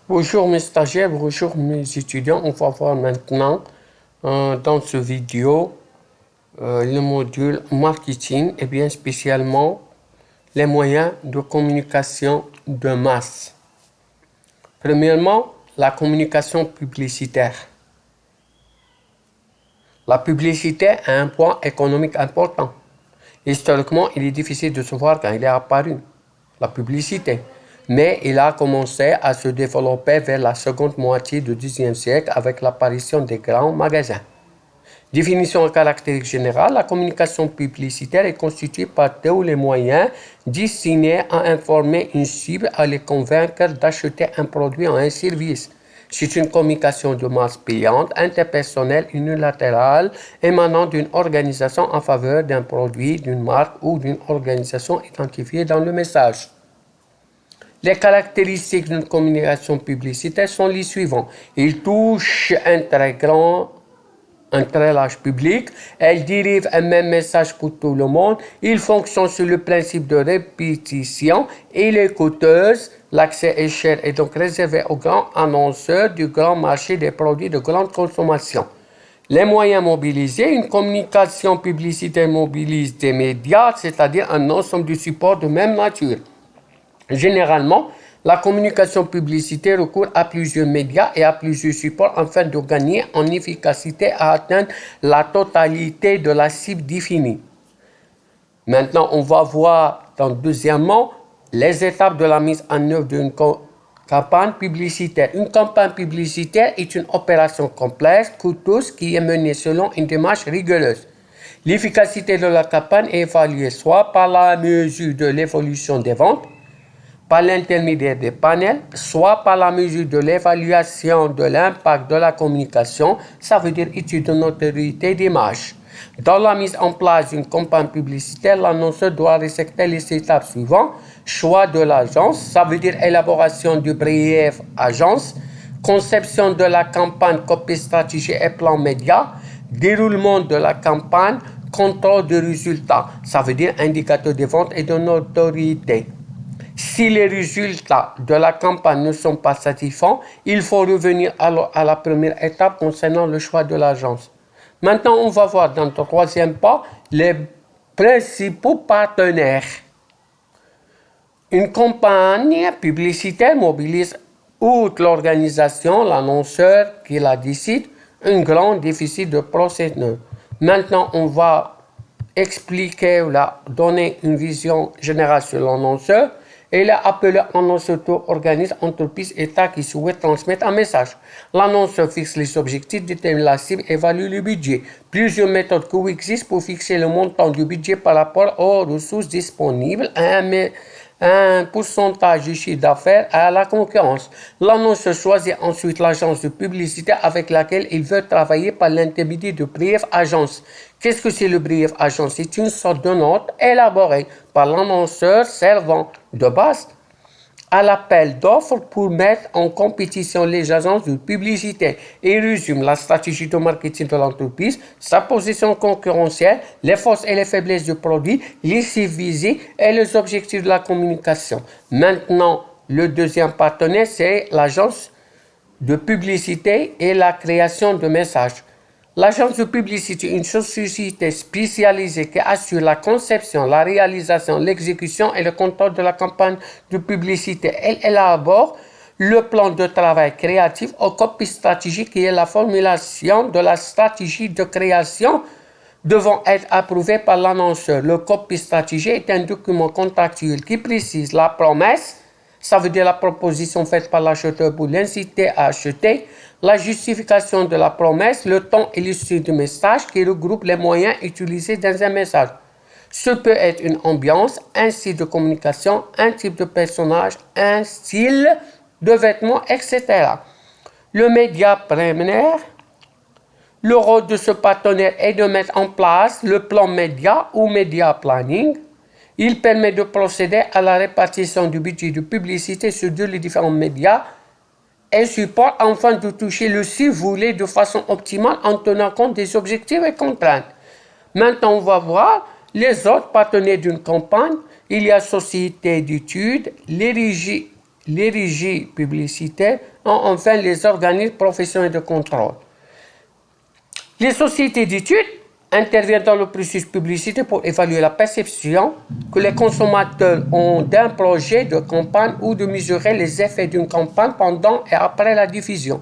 Bonjour mes stagiaires, bonjour mes étudiants. On va voir maintenant dans ce vidéo le module marketing et bien spécialement les moyens de communication de masse. Premièrement, la communication publicitaire. La publicité a un point économique important. Historiquement, il est difficile de savoir quand il est apparu, la publicité. Mais il a commencé à se développer vers la seconde moitié du XIXe siècle avec l'apparition des grands magasins. Définition en caractère général, la communication publicitaire est constituée par tous les moyens destinés à informer une cible, à les convaincre d'acheter un produit ou un service. C'est une communication de masse payante, interpersonnelle, unilatérale, émanant d'une organisation en faveur d'un produit, d'une marque ou d'une organisation identifiée dans le message. Les caractéristiques d'une communication publicitaire sont les suivantes. Il touche un très large public, elle dérive un même message pour tout le monde, il fonctionne sur le principe de répétition, il est coûteuse, l'accès est cher et donc réservé aux grands annonceurs du grand marché des produits de grande consommation. Les moyens mobilisés, une communication publicitaire mobilise des médias, c'est-à-dire un ensemble de supports de même nature. Généralement, la communication publicitaire recourt à plusieurs médias et à plusieurs supports afin de gagner en efficacité à atteindre la totalité de la cible définie. Maintenant, on va voir deuxièmement les étapes de la mise en œuvre d'une campagne publicitaire. Une campagne publicitaire est une opération complexe, coûteuse, qui est menée selon une démarche rigoureuse. L'efficacité de la campagne est évaluée soit par la mesure de l'évolution des ventes, par l'intermédiaire des panels, soit par la mesure de l'évaluation de l'impact de la communication, ça veut dire étude de notoriété d'image. Dans la mise en place d'une campagne publicitaire, l'annonceur doit respecter les étapes suivantes. Choix de l'agence, ça veut dire élaboration du brief agence, conception de la campagne, copie, stratégie et plan média, déroulement de la campagne, contrôle des résultats, ça veut dire indicateur de vente et de notoriété. Si les résultats de la campagne ne sont pas satisfaisants, il faut revenir à la première étape concernant le choix de l'agence. Maintenant, on va voir dans le troisième pas les principaux partenaires. Une campagne publicitaire mobilise, outre l'organisation, l'annonceur qui la décide, un grand déficit de procédure. Maintenant, on va expliquer ou donner une vision générale sur l'annonceur. Il est appelé annonceur organisme, entreprise, État qui souhaite transmettre un message. L'annonceur fixe les objectifs, détermine la cible, évalue le budget. Plusieurs méthodes coexistent pour fixer le montant du budget par rapport aux ressources disponibles, un pourcentage du chiffre d'affaires à la concurrence. L'annonceur choisit ensuite l'agence de publicité avec laquelle il veut travailler par l'intermédiaire de brief agence. Qu'est-ce que c'est le brief agence? C'est une sorte de note élaborée par l'annonceur servant de base à l'appel d'offres pour mettre en compétition les agences de publicité. Il résume la stratégie de marketing de l'entreprise, sa position concurrentielle, les forces et les faiblesses du produit, les cibles visées et les objectifs de la communication. Maintenant, le deuxième partenaire, c'est l'agence de publicité et la création de messages. L'agence de publicité est une société spécialisée qui assure la conception, la réalisation, l'exécution et le contrôle de la campagne de publicité. Elle élabore le plan de travail créatif au copie stratégique qui est la formulation de la stratégie de création devant être approuvée par l'annonceur. Le copie stratégie est un document contractuel qui précise la promesse, ça veut dire la proposition faite par l'acheteur pour l'inciter à acheter, la justification de la promesse, le ton illustré du message qui regroupe les moyens utilisés dans un message. Ce peut être une ambiance, un style de communication, un type de personnage, un style de vêtements, etc. Le média primaire, le rôle de ce partenaire est de mettre en place le plan média ou média planning. Il permet de procéder à la répartition du budget de publicité sur les différents médias et support afin de toucher le cible voulu de façon optimale en tenant compte des objectifs et contraintes. Maintenant, on va voir les autres partenaires d'une campagne. Il y a société d'études, les régies les régies publicitaires et enfin les organismes professionnels de contrôle. Les sociétés d'études interviennent dans le processus publicitaire pour évaluer la perception que les consommateurs ont d'un projet de campagne ou de mesurer les effets d'une campagne pendant et après la diffusion.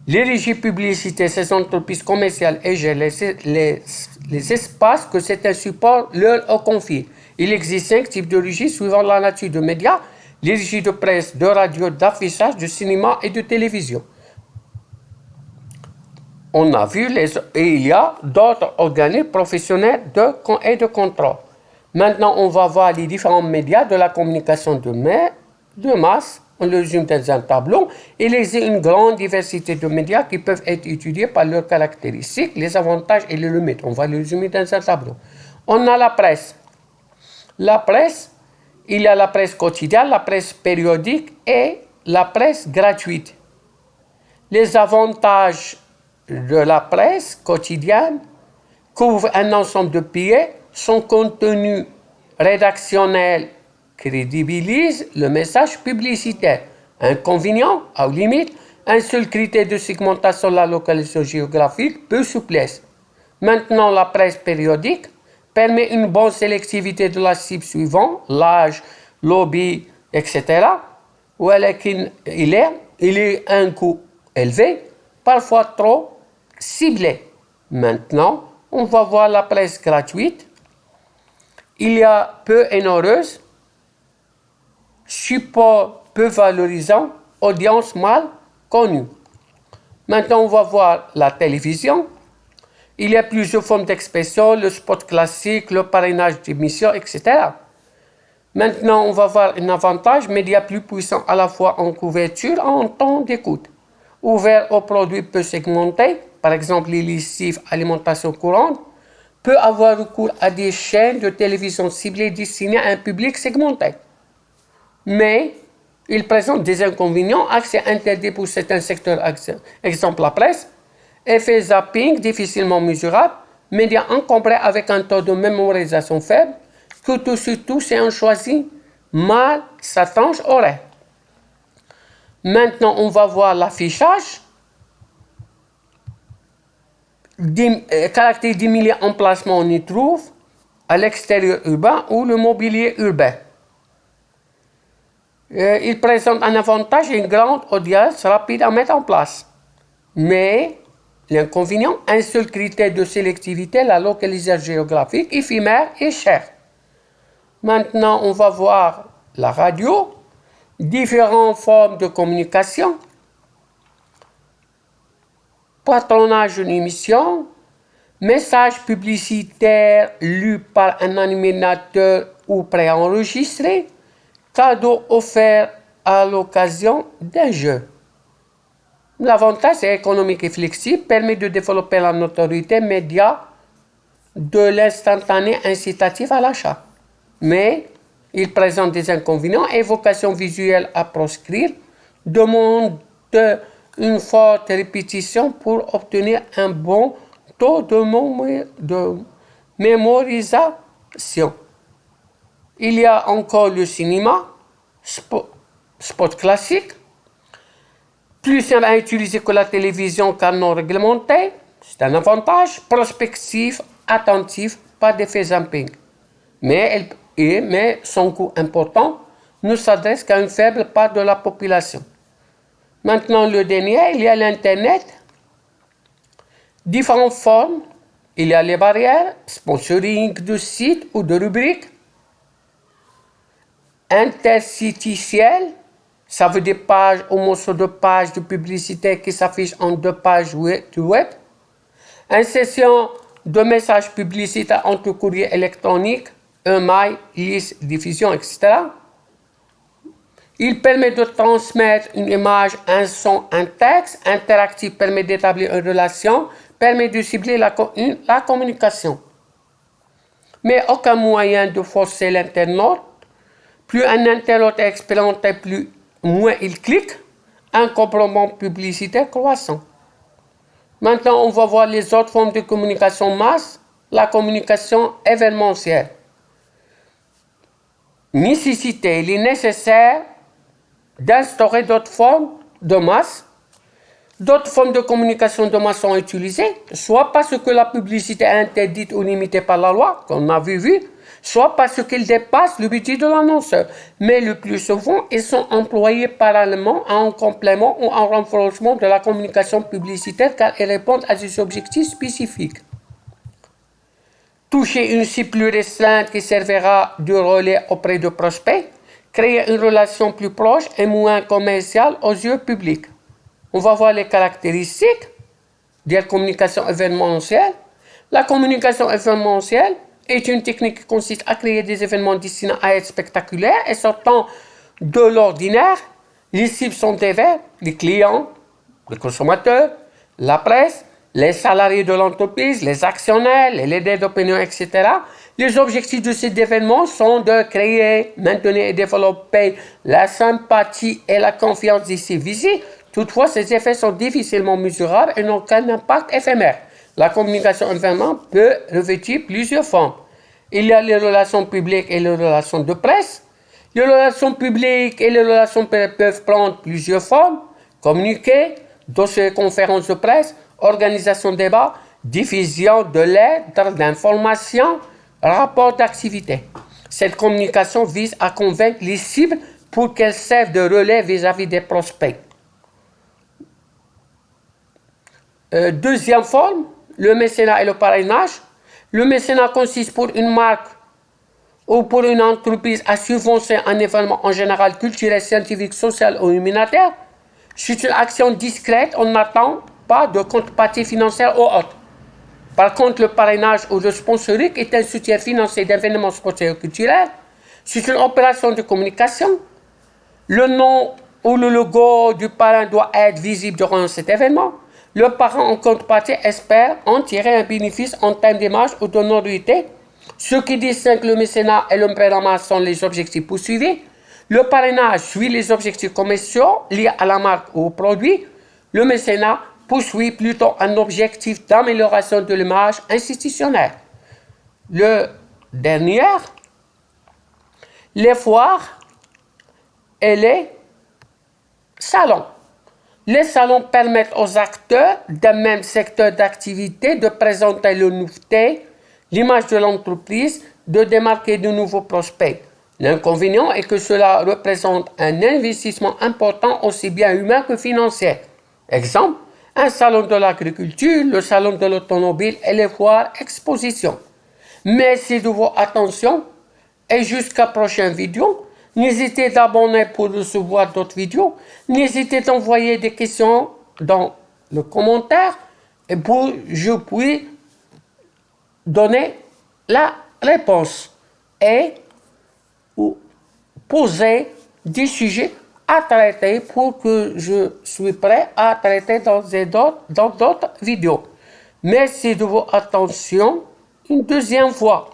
Les régies publicitaires, ces entreprises commerciales et gèrent les espaces que certains supports leur ont confiés. Il existe 5 types de régies suivant la nature de médias: les régies de presse, de radio, d'affichage, de cinéma et de télévision. On a vu et il y a d'autres organismes professionnels et de contrôle. Maintenant, on va voir les différents médias de la communication de masse. On le résume dans un tableau. Il existe une grande diversité de médias qui peuvent être étudiés par leurs caractéristiques, les avantages et les limites. On va le résumer dans un tableau. On a la presse. La presse, il y a la presse quotidienne, la presse périodique et la presse gratuite. Les avantages de la presse quotidienne couvrent un ensemble de piliers. Son contenu rédactionnel crédibilise le message publicitaire. Inconvénient, à la limite, un seul critère de segmentation de la localisation géographique, peu souplesse. Maintenant, la presse périodique permet une bonne sélectivité de la cible suivant l'âge, lobby, etc. Où il est un coût élevé, parfois trop ciblé. Maintenant, on va voir la presse gratuite. Il y a peu onéreuse, support peu valorisant, audience mal connue. Maintenant, on va voir la télévision. Il y a plusieurs formes d'expression, le spot classique, le parrainage d'émissions, etc. Maintenant, on va voir un avantage: médias plus puissants à la fois en couverture et en temps d'écoute. Ouvert aux produits peu segmentés, par exemple les lessives, alimentation courante, peut avoir recours à des chaînes de télévision ciblées destinées à un public segmenté. Mais il présente des inconvénients: accès interdit pour certains secteurs, exemple la presse, effet zapping difficilement mesurable, médias encombrés avec un taux de mémorisation faible, que surtout si on choisit mal sa tranche horaire. Maintenant, on va voir l'affichage. Caractère 10 000 emplacements, on y trouve à l'extérieur urbain ou le mobilier urbain. Il présente un avantage et une grande audience rapide à mettre en place. Mais l'inconvénient, un seul critère de sélectivité, la localisation géographique, éphémère et chère. Maintenant, on va voir la radio, différentes formes de communication, patronage d'une émission, message publicitaire lu par un animateur ou préenregistré, cadeau offert à l'occasion d'un jeu. L'avantage est économique et flexible, permet de développer la notoriété média de l'instantané incitatif à l'achat. Mais il présente des inconvénients: évocation visuelle à proscrire, demande une forte répétition pour obtenir un bon taux de mémorisation. Il y a encore le cinéma, spot classique, plus simple à utiliser que la télévision car non réglementé, c'est un avantage. Prospectif, attentif, pas d'effet zapping. Mais son coût important ne s'adresse qu'à une faible part de la population. Maintenant, le dernier, il y a l'Internet. Différentes formes. Il y a les barrières, sponsoring de sites ou de rubriques. Interstitiel, ça veut dire pages ou morceaux de pages de publicité qui s'affichent en 2 pages du web. Insertion de messages publicitaires entre courrier électronique, email, liste, diffusion, etc. Il permet de transmettre une image, un son, un texte. Interactif permet d'établir une relation, permet de cibler la communication. Mais aucun moyen de forcer l'internaute. Plus un internaute est expérimenté, moins il clique. Un complément publicitaire croissant. Maintenant, on va voir les autres formes de communication masse. La communication événementielle. Nécessité, il est nécessaire d'instaurer d'autres formes de masse. D'autres formes de communication de masse sont utilisées, soit parce que la publicité est interdite ou limitée par la loi, comme on a vu, soit parce qu'ils dépassent le budget de l'annonceur. Mais le plus souvent, ils sont employés parallèlement en complément ou en renforcement de la communication publicitaire car ils répondent à des objectifs spécifiques. Toucher une cible plus restreinte qui servira de relais auprès de prospects, créer une relation plus proche et moins commerciale aux yeux publics. On va voir les caractéristiques de la communication événementielle. La communication événementielle est une technique qui consiste à créer des événements destinés à être spectaculaires et sortant de l'ordinaire. Les cibles sont divers, les clients, les consommateurs, la presse, les salariés de l'entreprise, les actionnaires, les leaders d'opinion, etc. Les objectifs de ces événements sont de créer, maintenir et développer la sympathie et la confiance de ces visits. Toutefois, ces effets sont difficilement mesurables et n'ont qu'un impact éphémère. La communication événement peut revêtir plusieurs formes. Il y a les relations publiques et les relations de presse. Les relations publiques et les relations peuvent prendre plusieurs formes. Communiquer, dossier, conférences de presse, organisation de débat, diffusion de lettres d'information, rapport d'activité. Cette communication vise à convaincre les cibles pour qu'elles servent de relais vis-à-vis des prospects. Deuxième forme, le mécénat et le parrainage. Le mécénat consiste pour une marque ou pour une entreprise à subventionner un événement en général culturel, scientifique, social ou humanitaire. C'est une action discrète, on n'attend pas de contrepartie financière ou autre. Par contre, le parrainage ou le sponsoring est un soutien financier d'événements sportifs ou culturels. C'est une opération de communication. Le nom ou le logo du parrain doit être visible durant cet événement. Le parrain en contrepartie espère en tirer un bénéfice en termes d'image ou de notoriété. Ce qui distingue le mécénat et le parrainage sont les objectifs poursuivis. Le parrainage suit les objectifs commerciaux liés à la marque ou au produit. Le mécénat poursuit plutôt un objectif d'amélioration de l'image institutionnelle. Le dernier, les foires et les salons. Les salons permettent aux acteurs d'un même secteur d'activité de présenter les nouveautés, l'image de l'entreprise, de démarquer de nouveaux prospects. L'inconvénient est que cela représente un investissement important aussi bien humain que financier. Exemple, un salon de l'agriculture, le salon de l'automobile et les foires expositions. Merci de votre attention et jusqu'à la prochaine vidéo. N'hésitez pas à abonner pour recevoir d'autres vidéos. N'hésitez pas à envoyer des questions dans le commentaire et pour que je puisse donner la réponse et poser des sujets à traiter pour que je sois prêt à traiter dans d'autres vidéos. Merci de votre attention une deuxième fois.